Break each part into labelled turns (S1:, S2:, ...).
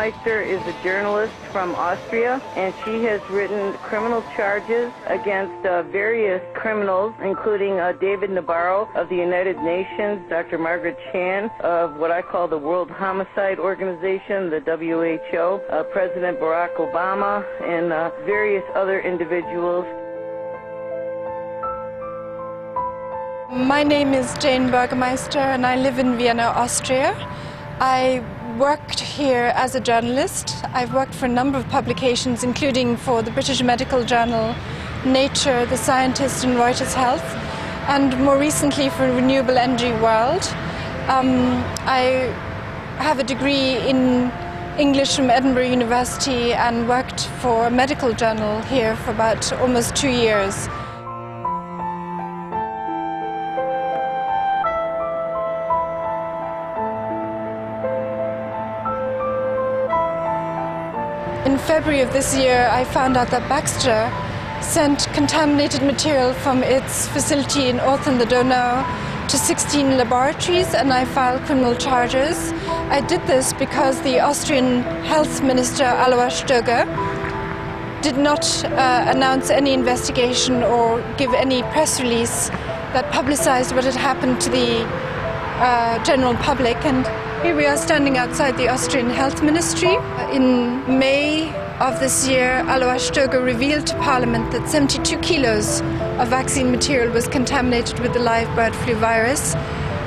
S1: Burgermeister is a journalist from Austria, and she has written criminal charges against various criminals, including David Nabarro of the United Nations, Dr. Margaret Chan of what I call the World Homicide Organization, the WHO, President Barack Obama, and various other individuals.
S2: My name is Jane Burgermeister and I live in Vienna, Austria. I worked here as a journalist. I've worked for a number of publications, including for the British medical journal Nature, The Scientist and Reuters Health, and more recently for Renewable Energy World. I have a degree in English from Edinburgh University and worked for a medical journal here for about almost 2 years. In February of this year, I found out that Baxter sent contaminated material from its facility in Orth-an-der-Donau to 16 laboratories, and I filed criminal charges. I did this because the Austrian Health Minister, Alois Stöger, did not announce any investigation or give any press release that publicized what had happened to the general public. And here we are standing outside the Austrian Health Ministry. In May of this year, Alois Stöger revealed to Parliament that 72 kilos of vaccine material was contaminated with the live bird flu virus,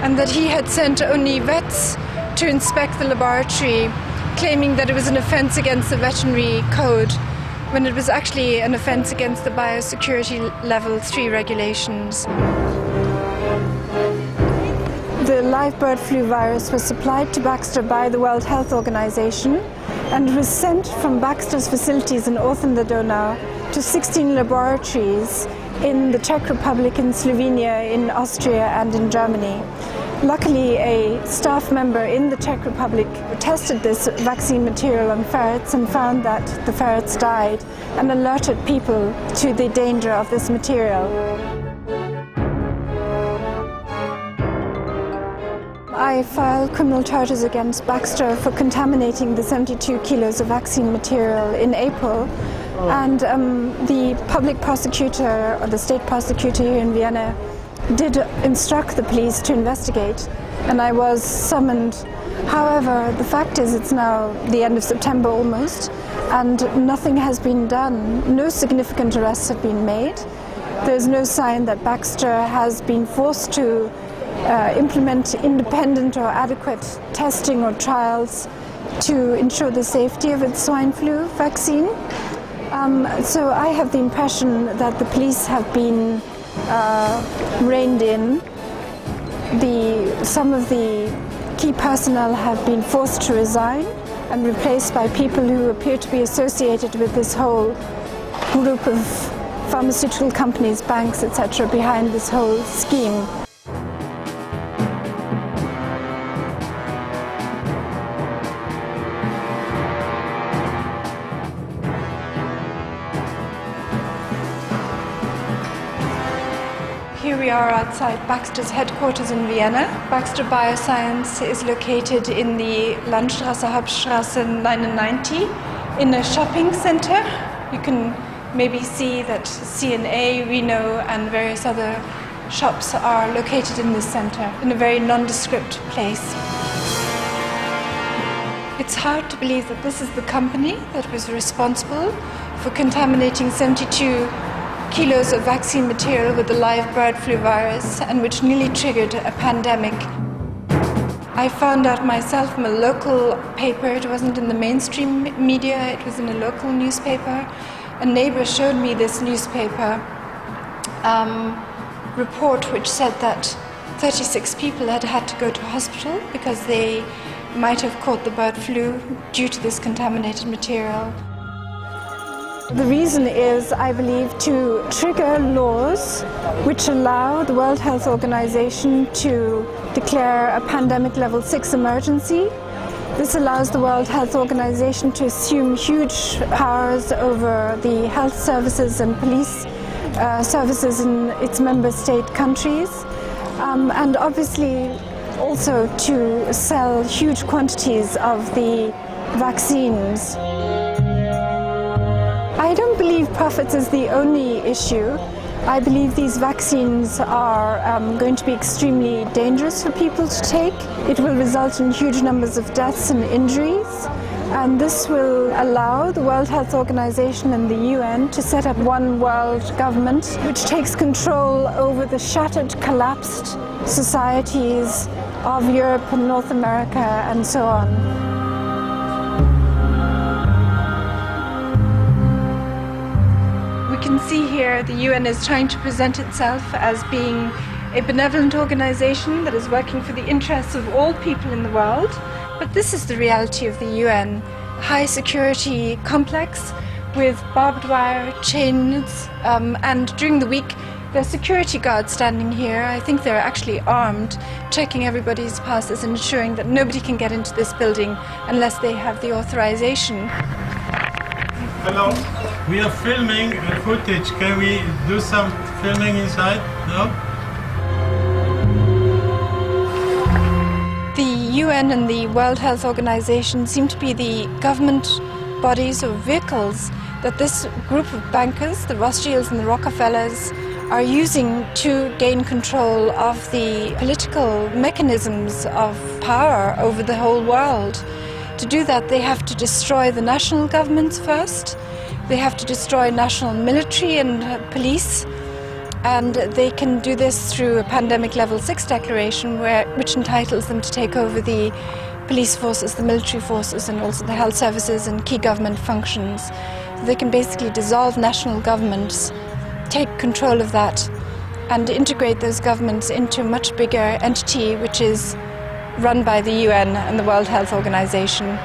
S2: and that he had sent only vets to inspect the laboratory, claiming that it was an offence against the veterinary code, when it was actually an offence against the biosecurity level 3 regulations. The live bird flu virus was supplied to Baxter by the World Health Organization and was sent from Baxter's facilities in Orth-an-der-Donau to 16 laboratories in the Czech Republic, in Slovenia, in Austria and in Germany. Luckily, a staff member in the Czech Republic tested this vaccine material on ferrets and found that the ferrets died and alerted people to the danger of this material. I filed criminal charges against Baxter for contaminating the 72 kilos of vaccine material in April. And the public prosecutor, or the state prosecutor here in Vienna, did instruct the police to investigate, and I was summoned. However, the fact is it's now the end of September almost, and nothing has been done. No significant arrests have been made. There's no sign that Baxter has been forced to implement independent or adequate testing or trials to ensure the safety of its swine flu vaccine. So I have the impression that the police have been reined in. Some of the key personnel have been forced to resign and replaced by people who appear to be associated with this whole group of pharmaceutical companies, banks, etc. behind this whole scheme. Here we are outside Baxter's headquarters in Vienna. Baxter Bioscience is located in the Landstraße, Hauptstraße 99 in a shopping center. You can maybe see that C&A, Reno and various other shops are located in this center, in a very nondescript place. It's hard to believe that this is the company that was responsible for contaminating 72 kilos of vaccine material with the live bird flu virus, and which nearly triggered a pandemic. I found out myself from a local paper. It wasn't in the mainstream media, it was in a local newspaper. A neighbor showed me this newspaper report which said that 36 people had to go to hospital because they might have caught the bird flu due to this contaminated material. The reason is, I believe, to trigger laws which allow the World Health Organization to declare a pandemic level 6 emergency. This allows the World Health Organization to assume huge powers over the health services and police services in its member state countries, and obviously also to sell huge quantities of the vaccines. I don't believe profits is the only issue. I believe these vaccines are going to be extremely dangerous for people to take. It will result in huge numbers of deaths and injuries. And this will allow the World Health Organization and the UN to set up one world government which takes control over the shattered, collapsed societies of Europe and North America and so on. We can see here the UN is trying to present itself as being a benevolent organization that is working for the interests of all people in the world. But this is the reality of the UN. High security complex with barbed wire, chains, and during the week there's security guards standing here. I think they're actually armed, checking everybody's passes and ensuring that nobody can get into this building unless they have the authorization.
S3: Hello, we are filming footage. Can we do some filming inside? No?
S2: The UN and the World Health Organization seem to be the government bodies or vehicles that this group of bankers, the Rothschilds and the Rockefellers, are using to gain control of the political mechanisms of power over the whole world. To do that, they have to destroy the national governments first. They have to destroy national military and police. And they can do this through a pandemic level 6 declaration which entitles them to take over the police forces, the military forces, and also the health services and key government functions. So they can basically dissolve national governments, take control of that, and integrate those governments into a much bigger entity which is run by the UN and the World Health Organization.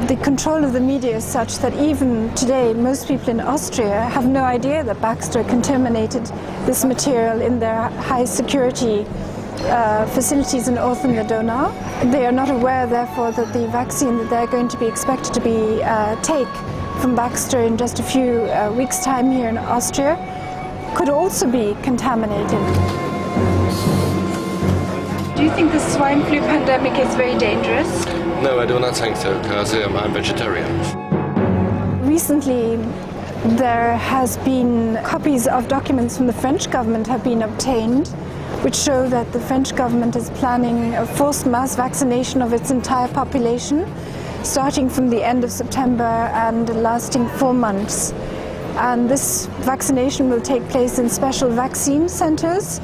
S2: The control of the media is such that even today most people in Austria have no idea that Baxter contaminated this material in their high security facilities in Orthen the Donau. They are not aware therefore that the vaccine that they're going to be expected to be take from Baxter in just a few weeks' time here in Austria could also be contaminated. Do you think the swine flu pandemic is very dangerous?
S4: No, I do not think so, because I'm vegetarian.
S2: Recently, there has been copies of documents from the French government have been obtained, which show that the French government is planning a forced mass vaccination of its entire population, starting from the end of September and lasting 4 months. And this vaccination will take place in special vaccine centers.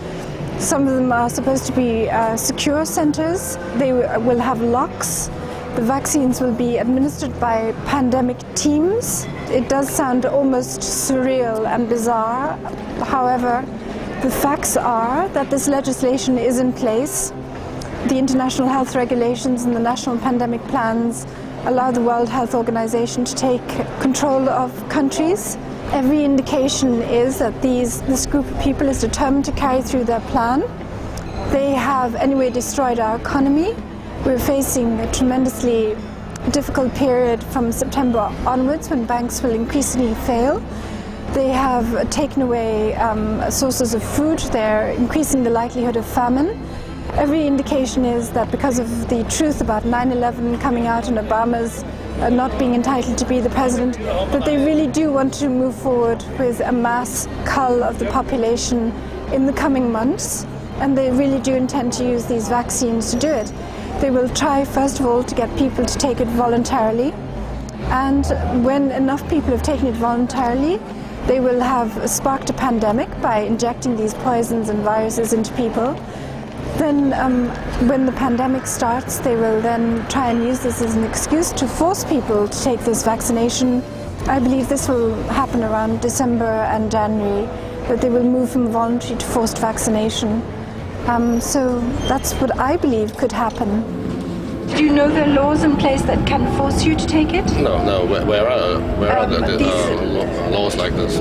S2: Some of them are supposed to be secure centers. They will have locks. The vaccines will be administered by pandemic teams. It does sound almost surreal and bizarre. However, the facts are that this legislation is in place. The international health regulations and the national pandemic plans allow the World Health Organization to take control of countries. Every indication is that this group of people is determined to carry through their plan. They have anyway destroyed our economy. We're facing a tremendously difficult period from September onwards when banks will increasingly fail. They have taken away sources of food. They're increasing the likelihood of famine. Every indication is that because of the truth about 9/11 coming out and Obama's not being entitled to be the president, that they really do want to move forward with a mass cull of the population in the coming months. And they really do intend to use these vaccines to do it. They will try, first of all, to get people to take it voluntarily. And when enough people have taken it voluntarily, they will have sparked a pandemic by injecting these poisons and viruses into people. Then when the pandemic starts, they will then try and use this as an excuse to force people to take this vaccination. I believe this will happen around December and January, that they will move from voluntary to forced vaccination. So that's what I believe could happen. Do you know there are laws in place that can force you to take it?
S4: No. Where are the laws like this?